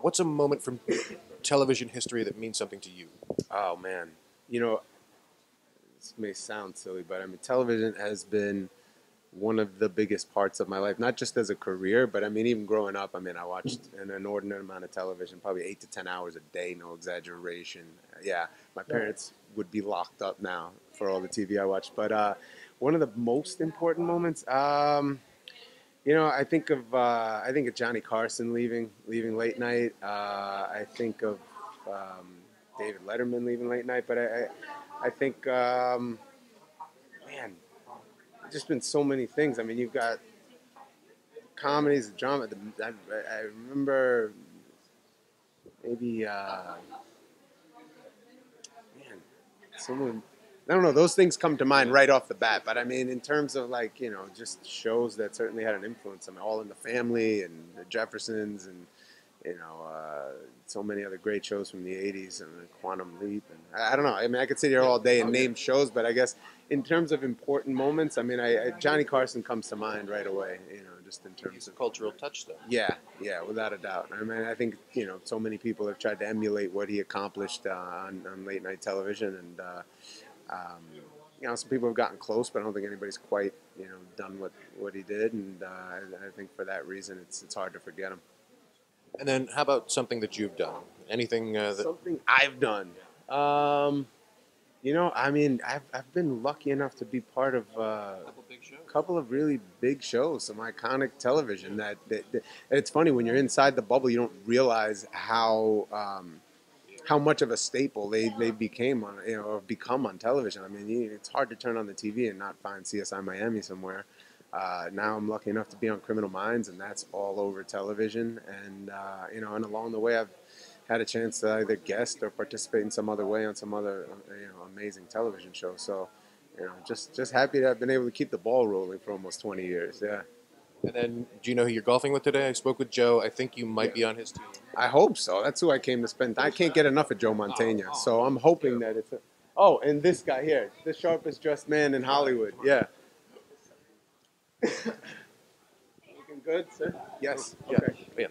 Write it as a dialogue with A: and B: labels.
A: What's a moment from television history that means something to you?
B: Oh man, you know, this may sound silly, but I mean, television has been one of the biggest parts of my life, not just as a career, but I mean, even growing up, I mean, I watched an inordinate amount of television, probably 8 to 10 hours a day, no exaggeration. Yeah, my parents would be locked up now for all the TV I watched. But one of the most important moments, I think of Johnny Carson leaving late night. I think of David Letterman leaving late night, but I think, man, just been so many things. I mean, you've got comedies, drama. I remember maybe, man, someone. I don't know. Those things come to mind right off the bat. But I mean, in terms of like just shows that certainly had an influence. I mean, All in the Family and the Jeffersons and so many other great shows from the '80s and Quantum Leap. And I don't know. I mean, I could sit here all day and name shows, but I guess in terms of important moments, I mean, Johnny Carson comes to mind right away. Just in terms of
A: Cultural touchdown.
B: yeah, without a doubt. I mean, I think so many people have tried to emulate what he accomplished on late night television, and some people have gotten close, but I don't think anybody's quite done what he did, and I think for that reason, it's hard to forget him.
A: And then, how about something that you've done? Anything that
B: Something I've done. I mean, I've been lucky enough to be part of
A: couple big shows?
B: couple of really big shows, some iconic television. That it's funny when you're inside the bubble, you don't realize how much of a staple they became on or become on television. I mean, it's hard to turn on the TV and not find CSI Miami somewhere. Now I'm lucky enough to be on Criminal Minds, and that's all over television. And and along the way, I've had a chance to either guest or participate in some other way on some other amazing television show. So just happy to have been able to keep the ball rolling for almost 20 years. Yeah.
A: And then, do you know who you're golfing with today? I spoke with Joe. I think you might be on his team.
B: I hope so. That's who I came to spend. I can't get enough of Joe Mantegna, so I'm hoping that it's. And this guy here, the sharpest dressed man in Hollywood. Yeah. Looking good, sir. Yes.
A: Yeah.
B: Okay.
A: Yeah.